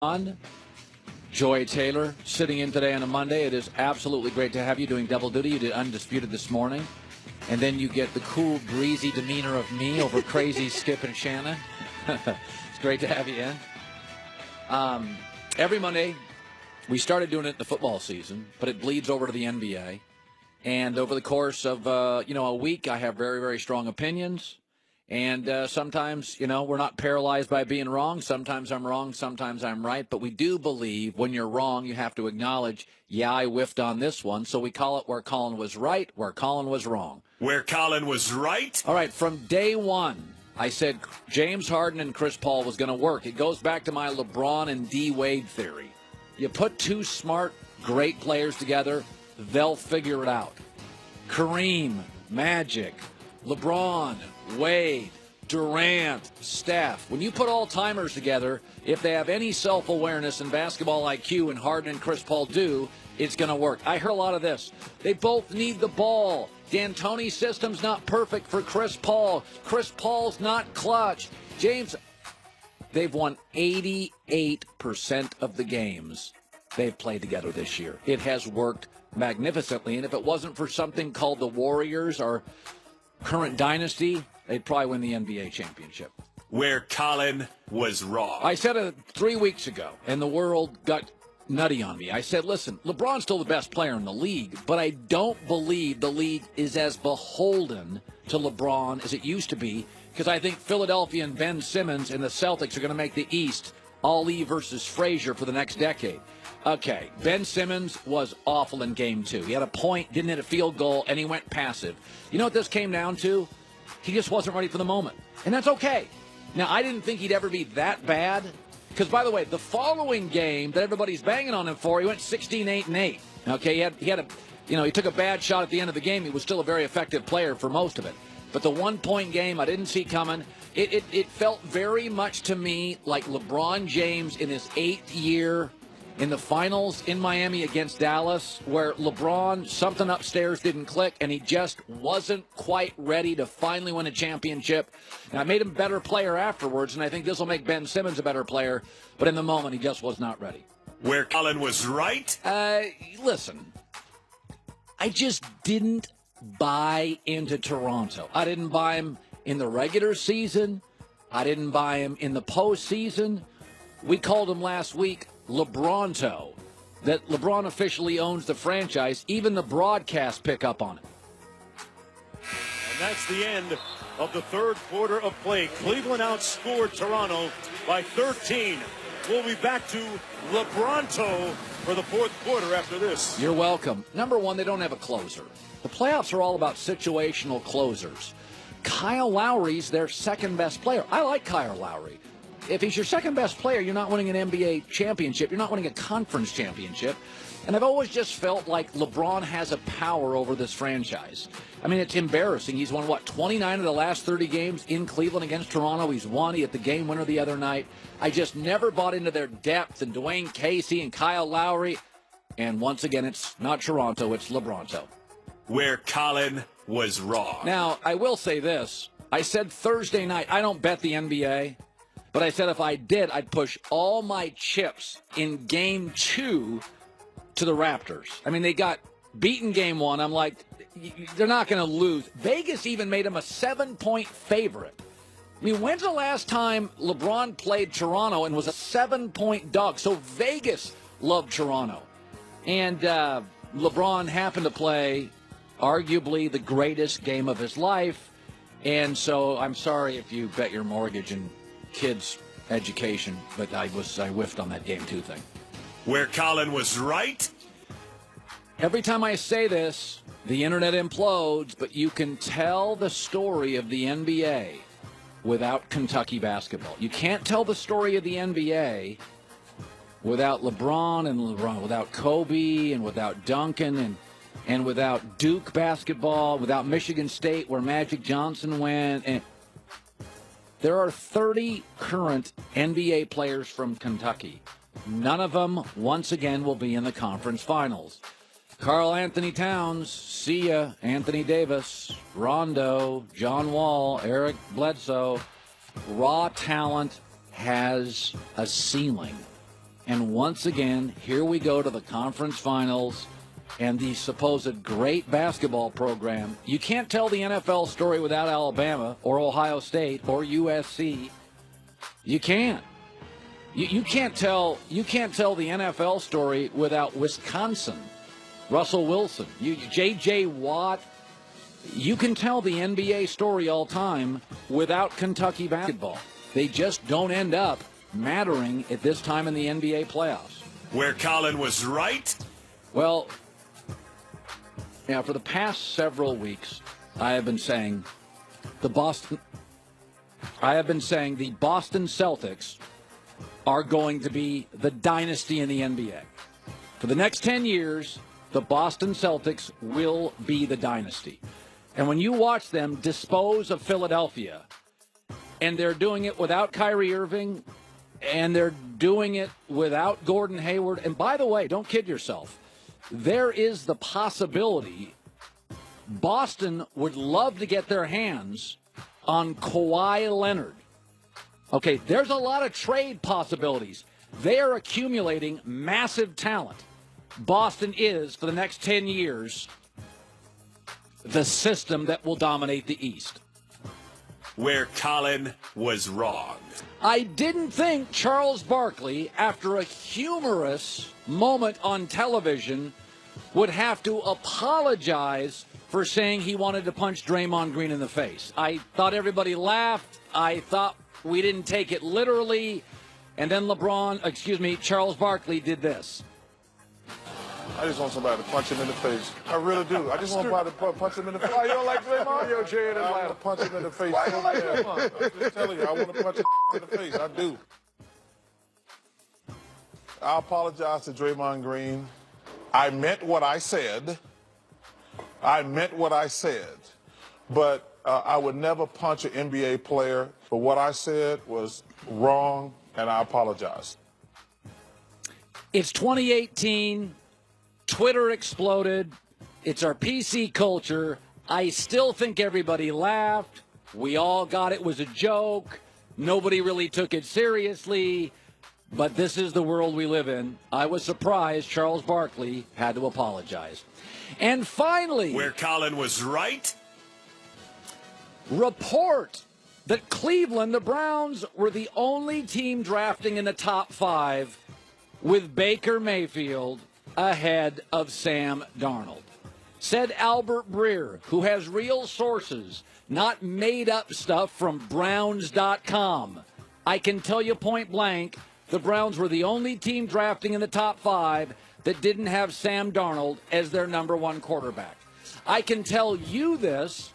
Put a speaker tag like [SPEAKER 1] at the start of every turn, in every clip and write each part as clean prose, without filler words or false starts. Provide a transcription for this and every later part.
[SPEAKER 1] on. Joy Taylor sitting in today on a Monday. It is absolutely great to have you doing double duty. You did Undisputed this morning. And then you get the cool, breezy demeanor of me over crazy Skip and Shannon. It's great to have you in. Every Monday, we started doing it in the football season, but it bleeds over to the NBA. And over the course of, a week, I have very, very strong opinions. And sometimes, we're not paralyzed by being wrong. Sometimes I'm wrong. Sometimes I'm right. But we do believe when you're wrong, you have to acknowledge, I whiffed on this one. So we call it where Colin was right, where Colin was wrong.
[SPEAKER 2] Where Colin was right?
[SPEAKER 1] All right, from day one, I said James Harden and Chris Paul was going to work. It goes back to my LeBron and D. Wade theory. You put two smart, great players together, they'll figure it out. Kareem, Magic, LeBron, Wade, Durant, Steph. When you put all-timers together, if they have any self-awareness and basketball IQ, and Harden and Chris Paul do, it's going to work. I heard a lot of this. They both need the ball. D'Antoni's system's not perfect for Chris Paul. Chris Paul's not clutch. James, they've won 88% of the games they've played together this year. It has worked magnificently, and if it wasn't for something called the Warriors or current dynasty, they'd probably win the NBA championship.
[SPEAKER 2] Where Colin was wrong.
[SPEAKER 1] I said it 3 weeks ago, and the world got nutty on me. I said, listen, LeBron's still the best player in the league, but I don't believe the league is as beholden to LeBron as it used to be, because I think Philadelphia and Ben Simmons and the Celtics are going to make the East Ali versus Frazier for the next decade. Okay, Ben Simmons was awful in Game 2. He had a point, didn't hit a field goal, and he went passive. You know what this came down to? He just wasn't ready for the moment, and that's okay. Now, I didn't think he'd ever be that bad, because, by the way, the following game that everybody's banging on him for, he went 16-8-8. Okay, he took a bad shot at the end of the game. He was still a very effective player for most of it. But the one-point game I didn't see coming. It felt very much to me like LeBron James in his 8th year in the finals in Miami against Dallas, where LeBron, something upstairs didn't click, and he just wasn't quite ready to finally win a championship. And I made him a better player afterwards, and I think this will make Ben Simmons a better player, but in the moment, he just was not ready.
[SPEAKER 2] Where Colin was right?
[SPEAKER 1] Listen, I just didn't buy into Toronto. I didn't buy him in the regular season. I didn't buy him in the postseason. We called him last week LeBronto, that LeBron officially owns the franchise. Even the broadcast pick up on it.
[SPEAKER 3] And that's the end of the third quarter of play. Cleveland outscored Toronto by 13. We'll be back to LeBronto for the fourth quarter after this.
[SPEAKER 1] You're welcome. Number one, they don't have a closer. The playoffs are all about situational closers. Kyle Lowry's their second-best player. I like Kyle Lowry. If he's your second-best player, you're not winning an NBA championship. You're not winning a conference championship. And I've always just felt like LeBron has a power over this franchise. I mean, it's embarrassing. He's won, 29 of the last 30 games in Cleveland against Toronto. He's won. He hit the game winner the other night. I just never bought into their depth and Dwayne Casey and Kyle Lowry. And once again, it's not Toronto, it's LeBronto.
[SPEAKER 2] Where Colin was wrong.
[SPEAKER 1] Now, I will say this. I said Thursday night, I don't bet the NBA. But I said if I did, I'd push all my chips in Game 2 to the Raptors. I mean, they got beaten Game 1. I'm like, they're not going to lose. Vegas even made them a 7-point favorite. I mean, when's the last time LeBron played Toronto and was a 7-point dog? So Vegas loved Toronto. And LeBron happened to play arguably the greatest game of his life. And so I'm sorry if you bet your mortgage and kids' education, but I whiffed on that Game 2 thing.
[SPEAKER 2] Where Colin was right?
[SPEAKER 1] Every time I say this, the internet implodes, but you can tell the story of the NBA without Kentucky basketball. You can't tell the story of the NBA without LeBron and without Kobe and without Duncan and without Duke basketball, without Michigan State where Magic Johnson went. And there are 30 current NBA players from Kentucky. None of them, once again, will be in the conference finals. Karl Anthony Towns, see ya. Anthony Davis, Rondo, John Wall, Eric Bledsoe. Raw talent has a ceiling. And once again, here we go to the conference finals and the supposed great basketball program. You can't tell the NFL story without Alabama or Ohio State or USC. You can't. You can't tell the NFL story without Wisconsin, Russell Wilson, J.J. Watt. You can tell the NBA story all time without Kentucky basketball. They just don't end up mattering at this time in the NBA playoffs.
[SPEAKER 2] Where Colin was right?
[SPEAKER 1] Well, for the past several weeks, I have been saying the Boston Celtics are going to be the dynasty in the NBA. For the next 10 years, the Boston Celtics will be the dynasty. And when you watch them dispose of Philadelphia, and they're doing it without Kyrie Irving, and they're doing it without Gordon Hayward, and by the way, don't kid yourself, there is the possibility Boston would love to get their hands on Kawhi Leonard. Okay, there's a lot of trade possibilities. They are accumulating massive talent. Boston is, for the next 10 years, the system that will dominate the East.
[SPEAKER 2] Where Colin was wrong.
[SPEAKER 1] I didn't think Charles Barkley, after a humorous moment on television, would have to apologize for saying he wanted to punch Draymond Green in the face. I thought everybody laughed. I thought we didn't take it literally. And then Charles Barkley did this.
[SPEAKER 4] I just want somebody to punch him in the face. I really do. I just want somebody to punch him in the face.
[SPEAKER 5] Why you don't like Draymond? Yo, Jay in
[SPEAKER 4] I
[SPEAKER 5] Atlanta.
[SPEAKER 4] want to punch him in the face.
[SPEAKER 5] Why you don't like Draymond?
[SPEAKER 4] I'm just telling you, I want to punch him in the face. I do. I apologize to Draymond Green. I meant what I said. But I would never punch an NBA player. But what I said was wrong, and I apologize.
[SPEAKER 1] It's 2018. Twitter exploded. It's our PC culture. I still think everybody laughed. We all got it was a joke. Nobody really took it seriously. But this is the world we live in. I was surprised Charles Barkley had to apologize. And finally,
[SPEAKER 2] where Colin was right?
[SPEAKER 1] Report that Cleveland, the Browns, were the only team drafting in the top 5 with Baker Mayfield ahead of Sam Darnold. Said Albert Breer, who has real sources, not made up stuff from Browns.com. I can tell you point blank, the Browns were the only team drafting in the top 5 that didn't have Sam Darnold as their number 1 quarterback. I can tell you this.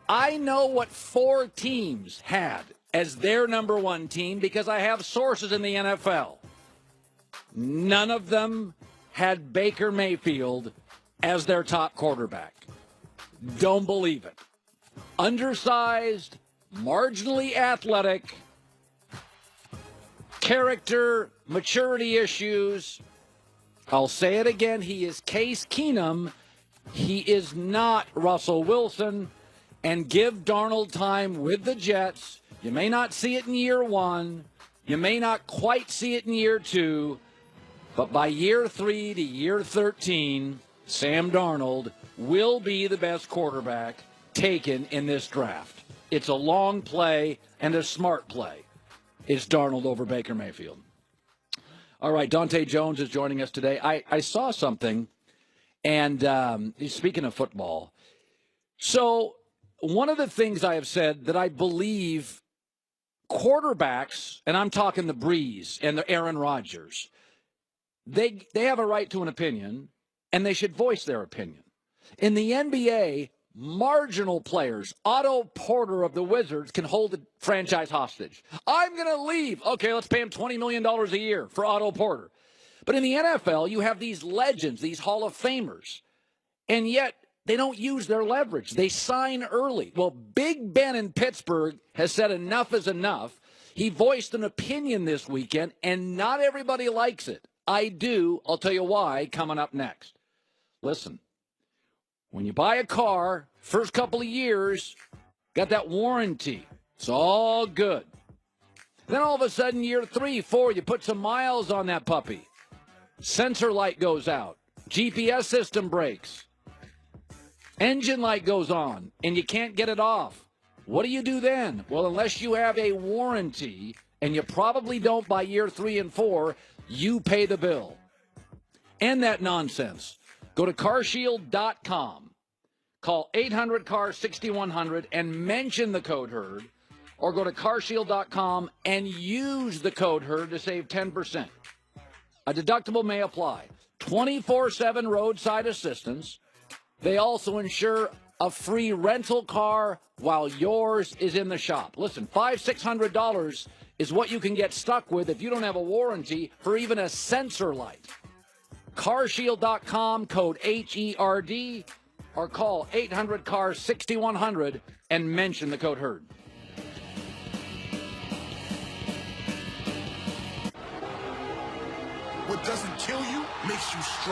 [SPEAKER 1] I know what 4 teams had as their number 1 team because I have sources in the NFL. None of them had Baker Mayfield as their top quarterback. Don't believe it. Undersized, marginally athletic, character, maturity issues. I'll say it again. He is Case Keenum. He is not Russell Wilson. And give Darnold time with the Jets. You may not see it in year 1. You may not quite see it in year 2. But by year 3 to year 13, Sam Darnold will be the best quarterback taken in this draft. It's a long play and a smart play. It's Darnold over Baker Mayfield. All right, Dante Jones is joining us today. I saw something, and speaking of football, so one of the things I have said that I believe quarterbacks, and I'm talking the Breeze and the Aaron Rodgers, they have a right to an opinion, and they should voice their opinion. In the NBA, marginal players, Otto Porter of the Wizards, can hold the franchise hostage. I'm going to leave. Okay, let's pay him $20 million a year for Otto Porter. But in the NFL, you have these legends, these Hall of Famers, and yet they don't use their leverage. They sign early. Well, Big Ben in Pittsburgh has said enough is enough. He voiced an opinion this weekend, and not everybody likes it. I do. I'll tell you why coming up next. Listen, when you buy a car, first couple of years, got that warranty. It's all good. Then all of a sudden, year 3, 4, you put some miles on that puppy. Sensor light goes out. GPS system breaks. Engine light goes on, and you can't get it off. What do you do then? Well, unless you have a warranty, and you probably don't by year 3 and 4, you pay the bill. End that nonsense. Go to carshield.com. Call 800-CAR-6100 and mention the code HERD, or go to carshield.com and use the code HERD to save 10%. A deductible may apply. 24/7 roadside assistance. They also insure a free rental car while yours is in the shop. Listen, $500-600 is what you can get stuck with if you don't have a warranty for even a sensor light. Carshield.com, code HERD, or call 800-CAR-6100 and mention the code HERD.
[SPEAKER 6] What doesn't kill you makes you strong.